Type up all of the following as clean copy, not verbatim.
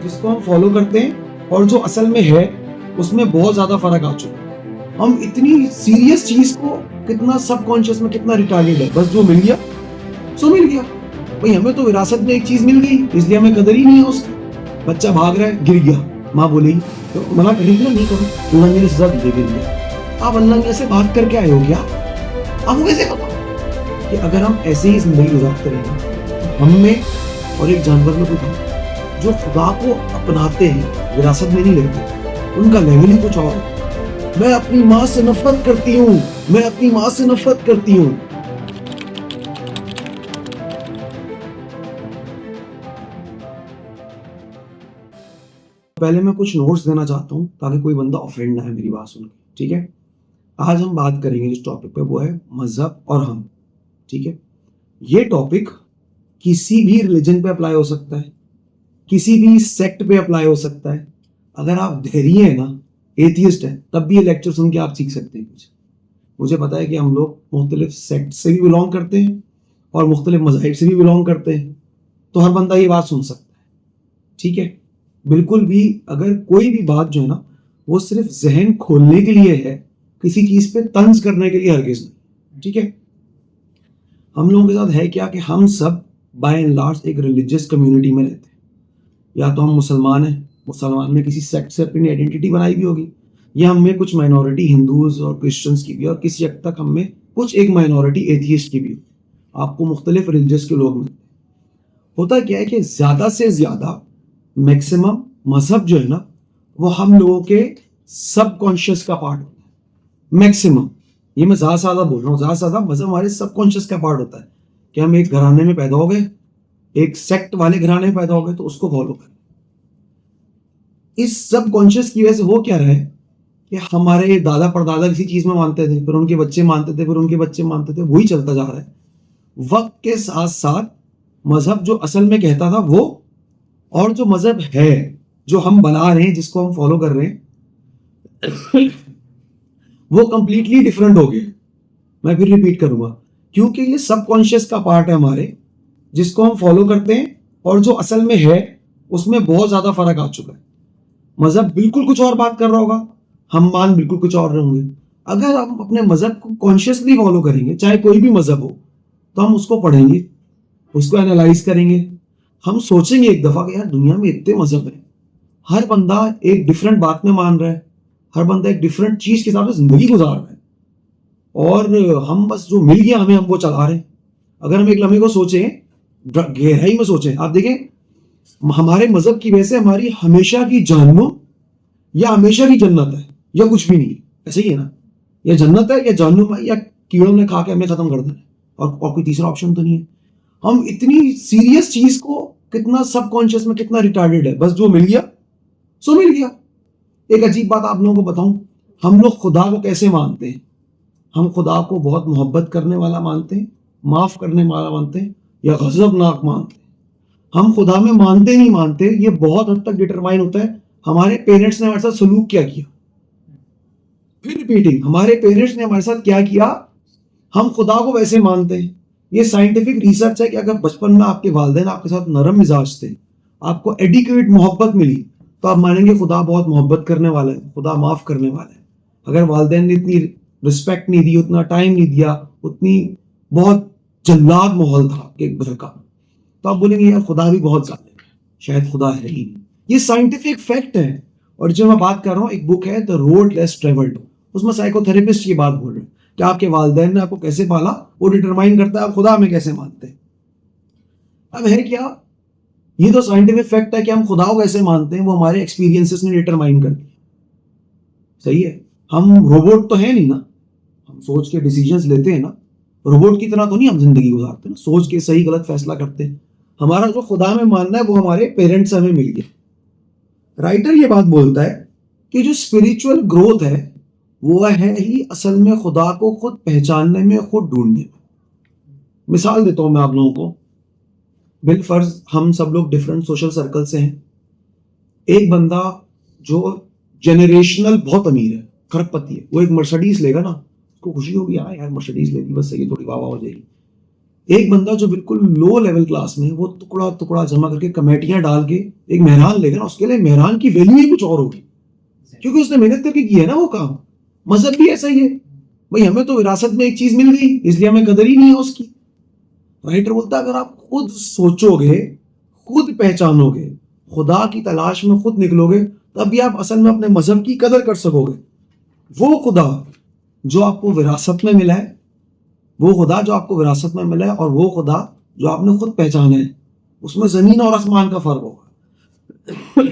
جس کو ہم فالو کرتے ہیں اور جو اصل میں ہے اس میں بہت زیادہ فرق آ چکا ہے. ہم اتنی سیریس چیز کو کتنا سب کانشیس میں کتنا ریٹارڈیڈ ہے. بس جو مل گیا سو مل گیا بھائی. ہمیں تو وراثت میں ایک چیز مل گئی اس لیے ہمیں قدر ہی نہیں ہے اس کی. بچہ بھاگ رہا ہے گر گیا, ماں بولے گی تو منع کریں گے نہیں کرو, اللہ نے سزا دی گر گیا. آپ اللہ کے سے بات کر کے آئے ہو کیا؟ آپ کو کیسے پتا کہ اگر ہم ایسے ہی زندگی گزارتے رہیں گے ہم میں اور ایک جانور میں کوئی فرق؟ جو خدا کو اپناتے ہیں وراثت میں نہیں لیتے, ان کا لیول ہی کچھ اور ہے. میں اپنی ماں سے نفرت کرتی ہوں, میں اپنی ماں سے نفرت کرتی ہوں. پہلے میں کچھ نوٹس دینا چاہتا ہوں تاکہ کوئی بندہ آفینڈ نہ ہے میری بات سن کے, ٹھیک ہے؟ آج ہم بات کریں گے جس ٹاپک پہ وہ ہے مذہب اور ہم, ٹھیک ہے؟ یہ ٹاپک کسی بھی ریلیجن پہ اپلائی ہو سکتا ہے, کسی بھی سیکٹ پہ اپلائی ہو سکتا ہے. اگر آپ دھیری ہیں نا, ایتھیسٹ ہیں, تب بھی یہ لیکچر سن کے آپ سیکھ سکتے ہیں کچھ. مجھے پتا ہے کہ ہم لوگ مختلف سیکٹ سے بھی بلونگ کرتے ہیں اور مختلف مذاہب سے بھی بلونگ کرتے ہیں, تو ہر بندہ یہ بات سن سکتا ہے, ٹھیک ہے؟ بالکل بھی اگر کوئی بھی بات جو ہے نا وہ صرف ذہن کھولنے کے لیے ہے, کسی چیز پہ طنز کرنے کے لیے ہرگز نہیں, ٹھیک ہے؟ ہم لوگوں کے ساتھ ہے کیا کہ ہم سب بائی اینڈ لارج ایک ریلیجیس کمیونٹی میں رہتے ہیں. یا تو ہم مسلمان ہیں, مسلمان میں کسی سیکٹ سے اپنی آئیڈینٹی بنائی بھی ہوگی, یا ہم میں کچھ مائنورٹی ہندوز اور کرسچنس کی بھی, اور کسی حد تک ہم میں کچھ ایک مائنورٹی ایتھیسٹ کی بھی. آپ کو مختلف ریلیجیس کے لوگ ملتے ہیں. ہوتا کیا ہے کہ زیادہ سے زیادہ میکسیمم مذہب جو ہے نا وہ ہم لوگوں کے سب کانشیس کا پارٹ ہوتا ہے. میکسیمم, یہ میں زیادہ زیادہ بول رہا ہوں, زیادہ زیادہ مذہب ہمارے سب کانشیس کا پارٹ ہوتا ہے کہ ہم ایک گھرانے میں پیدا ہو گئے, ایک سیکٹ والے گھرانے میں پیدا ہو گئے تو اس کو فالو کریں. اس سب کانشیس کی وجہ سے وہ کیا رہے کہ ہمارے دادا پردادا کسی چیز میں مانتے تھے, پھر ان کے بچے مانتے تھے, پھر ان کے بچے مانتے تھے, وہی چلتا جا رہا ہے. وقت کے ساتھ ساتھ مذہب جو اصل میں کہتا تھا وہ, اور جو مذہب ہے جو ہم بنا رہے ہیں جس کو ہم فالو کر رہے ہیں وہ کمپلیٹلی ڈفرنٹ ہو گئے. میں پھر ریپیٹ کروں گا کیونکہ یہ سب کانشیس کا پارٹ ہے ہمارے, جس کو ہم فالو کرتے ہیں اور جو اصل میں ہے اس میں بہت زیادہ فرق آ چکا ہے. مذہب بالکل کچھ اور بات کر رہا ہوگا, ہم مان بالکل کچھ اور رہیں گے. اگر ہم اپنے مذہب کو کانشیسلی فالو کریں گے, چاہے کوئی بھی مذہب ہو, تو ہم اس کو پڑھیں گے, اس کو اینالائز کریں گے, ہم سوچیں گے ایک دفعہ کہ یار دنیا میں اتنے مذہب ہیں, ہر بندہ ایک ڈفرنٹ بات میں مان رہا ہے, ہر بندہ ایک ڈفرنٹ چیز کے حساب سے زندگی گزار رہا ہے, اور ہم بس جو مل گیا ہمیں ہم وہ چلا رہے ہیں. اگر ہم ایک لمحے کو سوچیں, گہرائی میں سوچیں, آپ دیکھیں ہمارے مذہب کی وجہ سے ہماری ہمیشہ کی جہنم یا ہمیشہ کی جنت ہے یا کچھ بھی نہیں. ایسے ہی ہے نا, یا جنت ہے یا جہنم ہے, یا کیڑوں نے کھا کے ہمیں ختم کر دینا ہے, اور کوئی تیسرا آپشن تو نہیں ہے. ہم اتنی سیریس چیز کو کتنا سب کانشیس میں کتنا ریٹارڈیڈ ہے, بس جو مل گیا سو مل گیا. ایک عجیب بات آپ لوگوں کو بتاؤں, ہم لوگ خدا کو کیسے مانتے ہیں؟ ہم خدا کو بہت محبت کرنے والا مانتے ہیں, معاف کرنے والا مانتے ہیں, یا غضب ناک مانتے ہیں. ہم خدا میں مانتے نہیں مانتے یہ بہت حد تک ڈٹرمائن ہوتا ہے ہمارے پیرنٹس نے ہمارے ساتھ سلوک کیا کیا. پھر ریپیٹنگ, ہمارے پیرنٹس نے ہمارے ساتھ کیا کیا, ہم خدا کو ویسے مانتے ہیں. یہ سائنٹیفک ریسرچ ہے کہ اگر بچپن میں آپ کے والدین آپ کے ساتھ نرم مزاج تھے, آپ کو ایڈیکویٹ محبت ملی, تو آپ مانیں گے خدا بہت محبت کرنے والا ہے, خدا معاف کرنے والا ہے. اگر والدین نے اتنی رسپیکٹ نہیں دی, اتنا ٹائم نہیں دیا, اتنی بہت جلاد ماحول تھا کہ گھر کا, تو آپ بولیں گے یار خدا بھی بہت زیادہ ہے, شاید خدا ہے ہی نہیں. یہ سائنٹیفک فیکٹ ہے. اور جو میں بات کر رہا ہوں, ایک بک ہے دا روڈ لیس ٹریولڈ, اس میں سائیکو تھراپسٹ کی بات بول رہے ہیں کہ آپ کے والدین نے آپ کو کیسے پالا وہ ڈٹرمائن کرتا ہے آپ خدا میں کیسے مانتے ہیں. اب ہے کیا, یہ تو سائنٹیفک فیکٹ ہے کہ ہم خدا کو کیسے مانتے ہیں وہ ہمارے ایکسپیرینسز نے ڈٹرمائن کر دیا. صحیح ہے, ہم روبوٹ تو ہے نہیں نا, ہم سوچ کے ڈیسیجنز لیتے ہیں نا, روبوٹ کی طرح تو نہیں ہم زندگی گزارتے نا, سوچ کے صحیح غلط فیصلہ کرتے ہیں. ہمارا جو خدا میں ماننا ہے وہ ہمارے پیرنٹس سے ہمیں مل گیا. رائٹر یہ بات بولتا ہے کہ جو اسپریچول گروتھ ہے وہ ہے ہی اصل میں خدا کو خود پہچاننے میں, خود ڈھونڈنے میں. مثال دیتا ہوں میں آپ لوگوں کو. بالفرض ہم سب لوگ ڈفرینٹ سوشل سرکل سے ہیں. ایک بندہ جو جنریشنل بہت امیر ہے, کھرب پتی ہے, وہ ایک مرسڈیز لے گا نا, اس کو خوشی ہوگی, ہاں یار مرسڈیز لے گی, بس یہ تھوڑی واہ واہ ہو جائے گی. ایک بندہ جو بالکل لو لیول کلاس میں وہ ٹکڑا ٹکڑا جمع کر کے کمیٹیاں ڈال کے ایک مہران لے گا، اس کے لیے مہران کی ویلیو ہی کچھ اور ہوگی، کیونکہ اس نے محنت کر کے کیا ہے نا وہ کام. مذہب بھی ایسا ہی ہے بھائی، ہمیں تو وراثت میں ایک چیز مل گئی اس لیے ہمیں قدر ہی نہیں ہے اس کی. رائٹر بولتا ہے اگر آپ خود سوچو گے، خود پہچانو گے، خدا کی تلاش میں خود نکلو گے، تب بھی آپ اصل میں اپنے مذہب کی قدر کر سکو گے. وہ خدا جو آپ کو وراثت میں ملا ہے، وہ خدا جو آپ کو وراثت میں ملا ہے، اور وہ خدا جو آپ نے خود پہچانا ہے، اس میں زمین اور آسمان کا فرق ہوگا.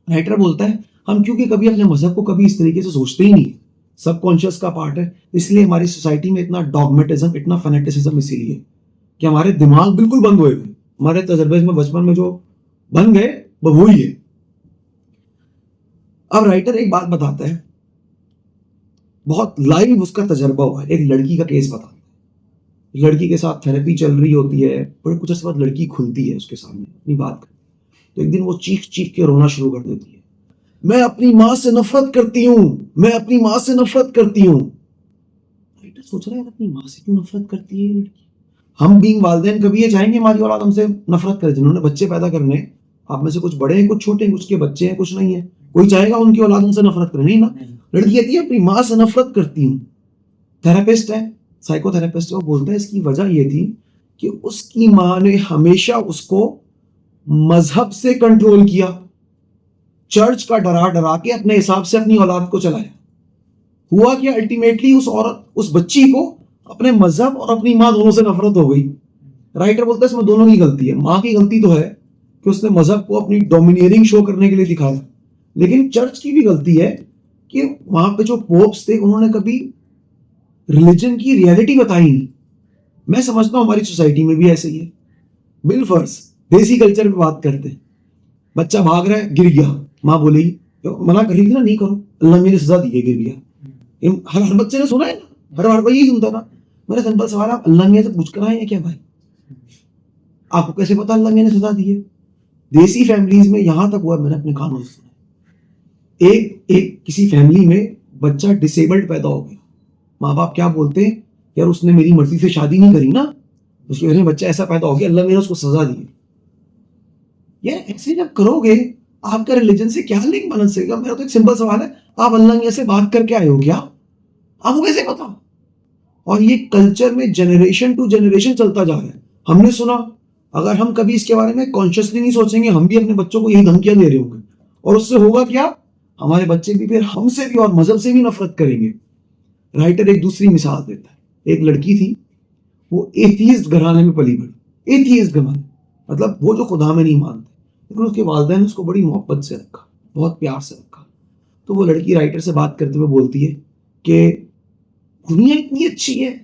رائٹر بولتا ہے ہم کیونکہ کبھی اپنے مذہب کو کبھی اس طریقے سے سوچتے ہی نہیں، سب کانشیس کا پارٹ ہے، اس لیے ہماری سوسائٹی میں اتنا ڈاگمیٹزم، اتنا فینیٹسزم اسی لیے کہ ہمارے دماغ بالکل بند ہوئے ہوئے، ہمارے تجربے میں بچپن میں جو بن گئے وہ وہی ہے. اب رائٹر ایک بات بتاتا ہے، بہت لائیو اس کا تجربہ ہوا ہے. ایک لڑکی کا کیس بتاتا ہے، لڑکی کے ساتھ تھراپی چل رہی ہوتی ہے، بڑے کچھ عرصے بعد لڑکی کھلتی ہے اس کے سامنے اپنی بات کرتی، تو ایک دن وہ چیخ چیخ کے رونا شروع کر دیتی ہے، میں اپنی ماں سے نفرت کرتی ہوں، میں اپنی ماں سے نفرت کرتی ہوں. رائٹر سوچ رہا ہے اپنی ماں سے کیوں نفرت کرتی ہے لڑکی؟ ہم بینگ والدین کبھی یہ چاہیں گے ہماری اولاد ہم سے نفرت کرے؟ جنہوں نے بچے پیدا کرنے، آپ میں سے کچھ بڑے ہیں، کچھ چھوٹے ہیں، کچھ کے بچے ہیں، کچھ نہیں ہیں، کوئی چاہے گا ان کی اولاد ان سے نفرت کرے؟ نہیں نا. لڑکی کہتی ہے اپنی ماں سے نفرت کرتی ہوں. تھراپسٹ ہے، سائیکو تھراپسٹ ہے، وہ بولتا ہے اس کی وجہ یہ تھی کہ اس کی ماں نے ہمیشہ اس کو مذہب سے کنٹرول کیا، چرچ کا ڈرا ڈرا کے اپنے حساب سے اپنی اولاد کو چلایا. ہوا کہ الٹیمیٹلی اس عورت، اس بچی کو اپنے مذہب اور اپنی ماں دونوں سے نفرت ہو گئی. رائٹر بولتا ہے اس میں دونوں کی غلطی ہے. ماں کی غلطی تو ہے کہ اس نے مذہب کو اپنی ڈومینیئرنگ شو کرنے کے لیے دکھایا، لیکن چرچ کی بھی غلطی ہے کہ وہاں پہ جو پوپس تھے انہوں نے کبھی ریلیجن کی ریئلٹی بتائی نہیں. میں سمجھتا ہوں ہماری سوسائٹی میں بھی ایسے ہی ہے. بالفرض دیسی کلچر میں بات کرتے ہیں، بچہ بھاگ رہا ہے، گر گیا، ماں بولے گی منع کر رہی تھی نا نہیں کرو، اللہ میرے سزا دی ہے، گر گیا. ہر بچے نے سنا ہے نا، ہر بار بھائی یہی سنتا تھا. میرا سمپل سوال، آپ اللہ میاں سے پوچھ کر آئے ہیں کیا بھائی؟ آپ کو کیسے پتا اللہ میاں نے سزا دی ہے؟ دیسی فیملیز میں یہاں تک ہوا، میں نے اپنے کانوں سے سنا، ایک کسی فیملی میں بچہ ڈسیبلڈ پیدا ہو گیا، ماں باپ کیا بولتے ہیں، یار اس نے میری مرضی سے شادی نہیں کری نا، اس کی وجہ سے بچہ ایسا پیدا ہو گیا، اللہ میاں نے اس کو سزا دی ہے. یار ایسے جب کرو گے آپ کا ریلیجن سے کیا لنک بن سکے گا؟ میرا تو ایک سمپل سوال ہے، آپ اللہ میاں سے بات کر کے آئے ہو کیا؟ آپ کو کیسے پتا؟ اور یہ کلچر میں جنریشن ٹو جنریشن چلتا جا رہا ہے. ہم نے سنا، اگر ہم کبھی اس کے بارے میں کانشیسلی نہیں سوچیں گے، ہم بھی اپنے بچوں کو یہی دھمکیاں دے رہے ہوں گے، اور اس سے ہوگا کیا؟ ہمارے بچے بھی پھر ہم سے بھی اور مذہب سے بھی نفرت کریں گے. رائٹر ایک دوسری مثال دیتا ہے. ایک لڑکی تھی، وہ ایتھیسٹ گھرانے میں پلی بڑھی. ایتھیسٹ گھرانے مطلب وہ جو خدا میں نہیں مانتے، لیکن اس کے والدین نے اس کو بڑی محبت سے رکھا، بہت پیار سے رکھا. تو وہ لڑکی رائٹر سے بات کرتے ہوئے بولتی ہے کہ دنیا اتنی اچھی ہے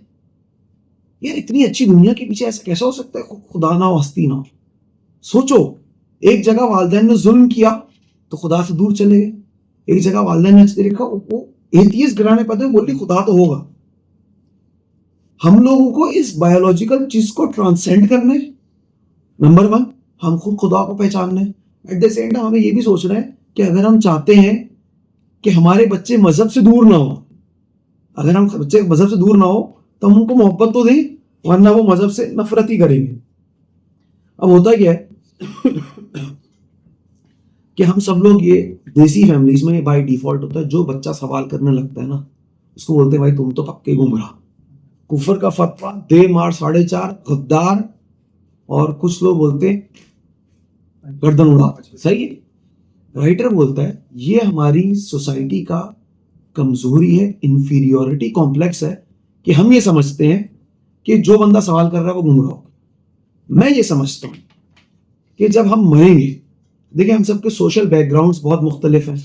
یار، اتنی اچھی دنیا کے پیچھے ایسا کیسا ہو سکتا ہے خدا نہ ہو، ہستی نہ ہو. سوچو، ایک جگہ والدین نے ظلم کیا تو خدا سے دور چلے گئے، ایک جگہ والدین نے اچھے رکھا، وہ ایتھیسٹ گھرانے پہ بول رہی خدا تو ہوگا. ہم لوگوں کو اس بایولوجیکل چیز کو ٹرانسینڈ کرنا ہے، نمبر 1 ہم خود خدا کو پہچاننا ہے. ایٹ دا سیم ٹائم ہمیں یہ بھی سوچنا ہے کہ اگر ہم چاہتے ہیں کہ ہمارے بچے مذہب سے دور نہ ہو، اگر ہم بچے مذہب سے دور نہ ہو تو ہم ان کو محبت تو دیں، ورنہ وہ مذہب سے نفرت ہی کریں گے. اب ہوتا کیا ہے کہ ہم سب لوگ یہ دیسی فیملیز میں بائی ڈیفالٹ ہوتا ہے، جو بچہ سوال کرنے لگتا ہے نا اس کو بولتے ہیں بھائی تم تو پکے گمراہ، کفر کا فتویٰ دے مار 4.5 غدار، اور کچھ لوگ بولتے ہیں گردن اڑا. صحیح ہے. رائٹر بولتا ہے یہ ہماری سوسائٹی کا کمزوری ہے، انفیریورٹی کمپلیکس ہے، کہ ہم یہ سمجھتے ہیں کہ جو بندہ سوال کر رہا ہے وہ گمراہ ہو. میں یہ سمجھتا ہوں کہ جب ہم مریں گے، دیکھیں ہم سب کے سوشل بیک گراؤنڈز بہت مختلف ہیں،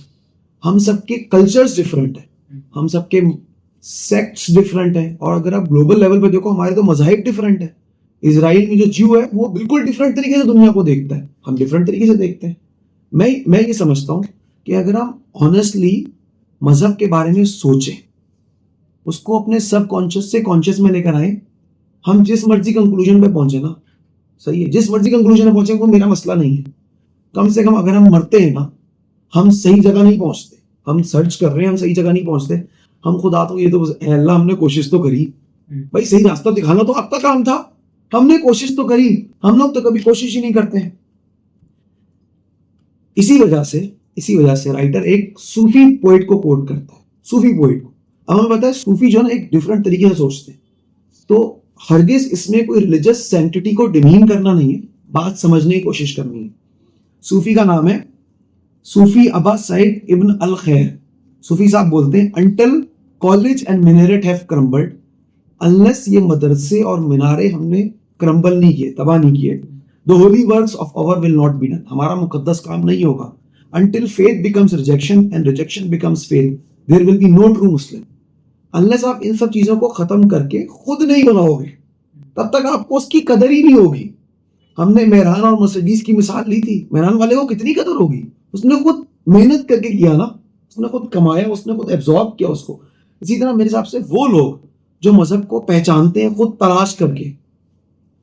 ہم سب کے کلچرز ڈفرینٹ ہیں، ہم سب کے سیکٹس ڈفرینٹ ہیں، اور اگر آپ گلوبل لیول پہ دیکھو ہمارے تو مذاہب ڈفرینٹ ہیں. اسرائیل میں جو جیو ہے وہ بالکل ڈفرینٹ طریقے سے دنیا کو دیکھتا ہے، ہم ڈفرینٹ طریقے سے دیکھتے ہیں. میں یہ سمجھتا ہوں کہ اگر ہم آنیسٹلی مذہب کے بارے میں سوچیں، اس کو اپنے سب کانشیس سے کانشیس میں لے کر آئیں، ہم جس مرضی کنکلوژن پہ پہنچے نا، صحیح ہے، جس مرضی کنکلوژن پہ پہنچے وہ میرا مسئلہ نہیں ہے. کم سے کم اگر ہم مرتے ہیں نا، ہم صحیح جگہ نہیں پہنچتے، ہم سرچ کر رہے ہیں، ہم صحیح جگہ نہیں پہنچتے. ہم خدا تو یہ تو اے اللہ ہم نے کوشش تو کری، بھائی صحیح راستہ دکھانا تو آپ کا کام تھا، ہم نے کوشش تو کری, ہم لوگ تو کبھی کوشش ہی نہیں کرتے ہیں. اسی وجہ سے رائٹر ایک صوفی پوئٹ کو کوٹ کرتا ہے, صوفی پوئٹ کو. اب ہمیں پتا ہے صوفی جو ہے نا ایک ڈفرنٹ طریقے سے سوچتے ہیں, تو ہرگز اس میں کوئی ریلیجس سینکٹیٹی کو ڈیمین کرنا نہیں ہے, بات سمجھنے کی کوشش کرنی ہے. صوفی کا نام ہے صوفی ابا سعید ابن الخیر. صوفی صاحب بولتے ہیں until college and minaret have crumbled, unless یہ مدرسے اور مینارے ہم نے کرمبل نہیں کیے, تباہ نہیں کیے, the holy works of our will not be done, ہمارا مقدس کام نہیں ہوگا. until faith becomes rejection and rejection becomes faith, there will be no true Muslim. unless آپ ان سب چیزوں کو ختم کر کے خود نہیں بناؤ گے, تب تک آپ کو اس کی قدر ہی نہیں ہوگی. ہم نے مہران اور مرسڈیز کی مثال لی تھی. مہران والے کو کتنی قدر ہوگی, اس نے خود محنت کر کے کیا نا, اس نے خود کمایا, اس نے خود ایبزارب کیا اس کو. اسی طرح میرے حساب سے وہ لوگ جو مذہب کو پہچانتے ہیں خود تلاش کر کے,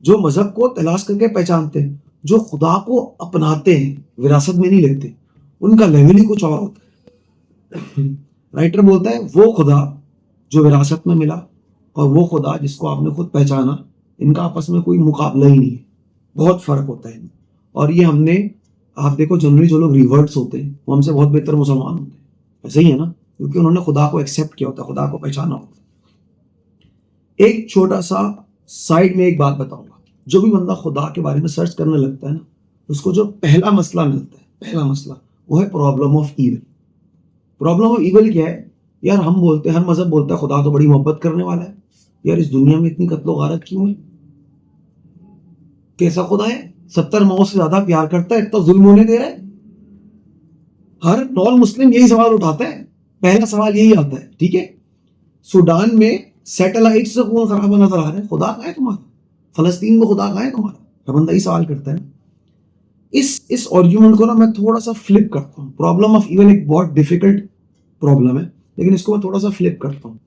جو مذہب کو تلاش کر کے پہچانتے ہیں, جو خدا کو اپناتے ہیں, وراثت میں نہیں لیتے, ان کا لیول ہی کچھ اور ہوتا ہے. رائٹر بولتا ہے وہ خدا جو وراثت میں ملا اور وہ خدا جس کو آپ نے خود پہچانا, ان کا آپس میں کوئی مقابلہ ہی نہیں ہے, بہت فرق ہوتا ہے. اور یہ ہم نے, آپ دیکھو جنرلی جو لوگ ریورٹس ہوتے ہیں وہ ہم سے بہت بہتر مسلمان ہوتے ہیں, ایسے ہی ہے نا, کیونکہ انہوں نے خدا کو ایکسیپٹ کیا ہوتا ہے, خدا کو پہچانا ہوتا ہے. ایک چھوٹا سا سائڈ میں ایک بات بتاؤں گا, جو بھی بندہ خدا کے بارے میں سرچ کرنے لگتا ہے نا, اس کو جو پہلا مسئلہ ملتا ہے, پہلا مسئلہ وہ ہے problem of evil. Problem of evil کیا ہے یار؟ ہم بولتے ہیں, ہر مذہب بولتا ہے خدا تو بڑی محبت کرنے والا ہے, یار اس دنیا میں اتنی قتل و غارت کیوں ہے؟ کیسا خدا ہے 70 ماؤں سے زیادہ پیار کرتا ہے, اتنا ظلم ہونے دے رہا ہے؟ ہر نان مسلم یہی سوال اٹھاتا ہے, پہلا سوال یہی آتا ہے. ٹھیک ہے, سوڈان میں سیٹلائٹ سے خون خراب نظر آ رہا ہے, خدا کہاں ہے تمہارا؟ فلسطین میں خدا کہاں ہے تمہارا؟ ہر بندہ ہی سوال کرتا ہے. اس آرگیومنٹ کو نا میں تھوڑا سا فلپ کرتا ہوں. پرابلم آف ایول ایک بہت ڈیفیکلٹ پرابلم ہے, لیکن اس کو میں تھوڑا سا فلپ کرتا ہوں.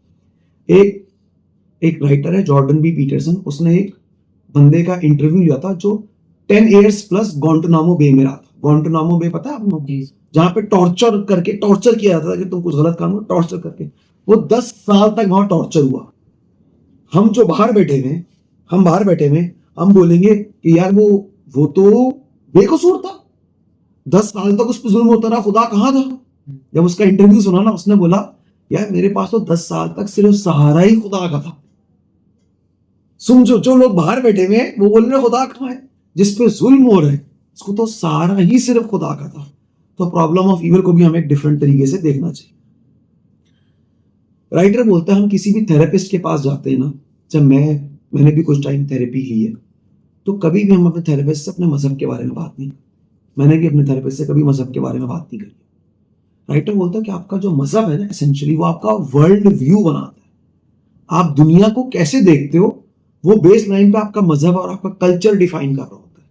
ایک رائٹر ہے جارڈن بی پیٹرسن, اس نے ایک بندے کا انٹرویو لیا تھا جو 10 ایئرس پلس گوانٹنامو بے میں رہا تھا. گوانٹنامو بے پتا ہے آپ کو, جہاں پہ ٹارچر کیا جاتا تھا کہ تم کچھ غلط کام کرو, ٹارچر کر کے. وہ 10 سال تک وہاں ٹارچر ہوا. ہم جو باہر بیٹھے ہوئے ہم بولیں گے کہ یار وہ تو بے قصور تھا, 10 سال تک اس پہ ظلم ہوتا رہا, خدا کہاں تھا؟ جب اس کا انٹرویو سنا نا, اس نے بولا یار میرے پاس تو 10 سال تک صرف سہارا ہی خدا کا تھا. سمجھو, جو لوگ باہر بیٹھے ہوئے وہ بول رہے خدا کہاں ہے, جس پہ ظلم ہو رہا ہے اس کو تو سہارا ہی صرف خدا کا تھا. تو پرابلم آف ایول کو بھی ہمیں ایک ڈفرنٹ طریقے سے دیکھنا چاہیے. رائٹر بولتا ہے ہم کسی بھی تھراپسٹ کے پاس جاتے ہیں نا, جب میں نے بھی کچھ ٹائم تھراپی لی ہے, تو کبھی بھی ہم اپنے تھراپسٹ سے اپنے مذہب کے بارے میں بات نہیں, میں نے بھی اپنے تھراپسٹ سے کبھی مذہب کے بارے میں بات نہیں کری. رائٹر بولتا ہے کہ آپ کا جو مذہب ہے نا, اسینشلی وہ آپ کا ورلڈ ویو بناتا ہے. آپ دنیا کو کیسے دیکھتے ہو وہ بیس لائن پہ آپ کا مذہب اور آپ کا کلچر ڈیفائن کر رہا ہوتا ہے.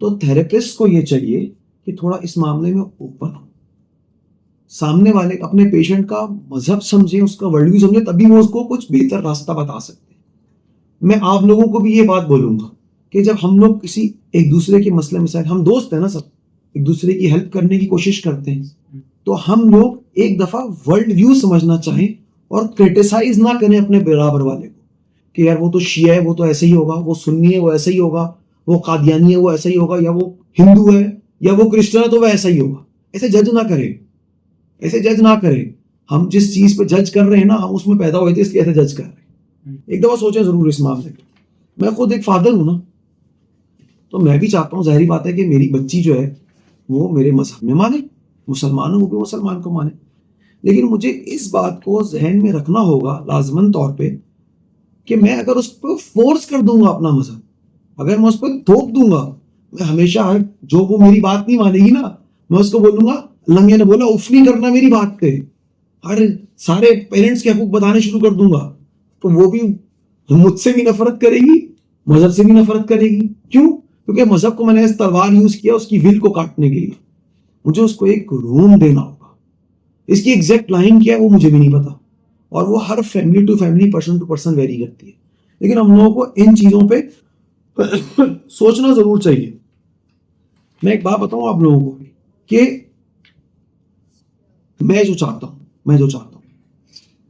تو تھراپسٹ کو یہ چاہیے کہ تھوڑا اس معاملے میں اوپن ہو, سامنے والے اپنے پیشنٹ کا مذہب سمجھے, اس کا ورلڈ ویو سمجھے, تبھی وہ اس کو کچھ بہتر راستہ بتا سکتے ہیں. میں آپ لوگوں کو بھی یہ بات بولوں گا کہ جب ہم لوگ کسی ایک دوسرے کے مسئلے مسائل, ہم دوست ہیں نا سب, ایک دوسرے کی ہیلپ کرنے کی کوشش کرتے ہیں, تو ہم لوگ ایک دفعہ ورلڈ ویو سمجھنا چاہیں اور کرٹیسائز نہ کریں اپنے برابر والے کو کہ یار وہ تو شیعہ ہے وہ تو ایسے ہی ہوگا, وہ سنی ہے وہ ایسا ہی ہوگا, وہ قادیانی ہے وہ ایسا ہی ہوگا, یا وہ ہندو ہے یا وہ کرسچن ہے تو وہ ایسا ہی ہوگا. ایسے جج نہ کریں. ہم جس چیز پہ جج کر رہے ہیں نا, ہم اس میں پیدا ہوئے تھے اس لیے ایسے جج کر رہے ہیں. ایک دفعہ سوچیں ضرور اس معاملے پہ. میں خود ایک فادر ہوں نا, تو میں بھی چاہتا ہوں, ظاہری بات ہے کہ میری بچی جو ہے وہ میرے مذہب میں مانے, مسلمان ہوں وہ بھی مسلمان کو مانے, لیکن مجھے اس بات کو ذہن میں رکھنا ہوگا لازماً طور پہ کہ میں اگر اس پہ فورس کر دوں گا اپنا مذہب, اگر میں اس پہ تھوپ دوں گا, میں ہمیشہ جو وہ میری بات نہیں مانے گی نا, میں اس کو بولوں گا اللہ میاں نے بولا اف نہیں کرنا میری بات پہ, ہر سارے پیرنٹس کے حقوق بتانے شروع کر دوں گا, تو وہ بھی مجھ سے بھی نفرت کرے گی, مذہب سے بھی نفرت کرے گی. کیوں؟ کیونکہ مذہب کو میں نے اس تلوار یوز کیا اس کی ول کو کاٹنے کے لیے. مجھے اس کو ایک روم دینا ہوگا. اس کی ایگزیکٹ لائن کیا ہے وہ مجھے بھی نہیں پتا, اور وہ ہر family to family, person to person vary کرتی ہے. لیکن ہم لوگوں کو ان چیزوں پہ سوچنا ضرور چاہیے. میں ایک بات بتاؤں آپ لوگوں کو کہ میں جو چاہتا ہوں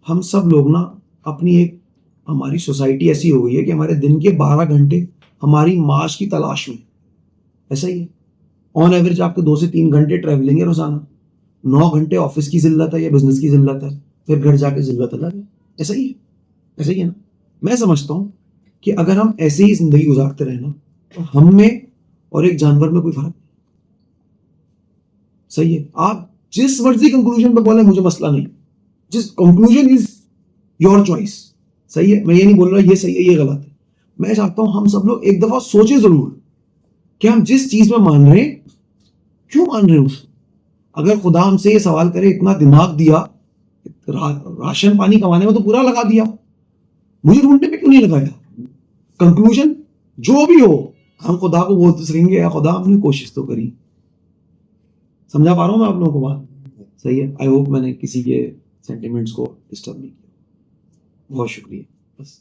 ہم سب لوگ نا اپنی ایک, ہماری سوسائٹی ایسی ہو گئی ہے کہ ہمارے دن کے 12 گھنٹے ہماری معاش کی تلاش میں. ایسا ہی ہے. آن ایوریج آپ کے 2 سے 3 گھنٹے ٹریولنگ ہے روزانہ, 9 گھنٹے آفس کی ذلت ہے یا بزنس کی ذلت ہے, پھر گھر جا کے ذلت الگ ہے. ایسا ہی ہے, ایسا ہی ہے نا. میں سمجھتا ہوں کہ اگر ہم ایسے ہی زندگی گزارتے رہے نا تو ہم میں اور ایک جانور میں کوئی فرق نہیں. صحیح ہے, آپ جس مرضی کنکلوژن پہ بولیں مجھے مسئلہ نہیں, جس کنکلوژن از یور چوائس. صحیح ہے, میں یہ نہیں بول رہا یہ صحیح ہے یہ غلط ہے. میں چاہتا ہوں ہم سب لوگ ایک دفعہ سوچیں ضرور کہ ہم جس چیز میں مان رہے ہیں کیوں مان رہے ہیں اس. اگر خدا ہم سے یہ سوال کرے اتنا دماغ دیا, راشن پانی کمانے میں تو پورا لگا دیا, مجھے ڈھونڈنے میں کیوں نہیں لگایا. کنکلوژن جو بھی ہو ہم خدا کو بول تو سکیں گے یا خدا ہم نے کوشش تو کری. سمجھا پا رہا ہوں میں آپ لوگوں کو بات. صحیح ہے. آئی ہوپ میں نے کسی کے سینٹیمنٹس کو ڈسٹرب نہیں کیا. بہت شکریہ. بس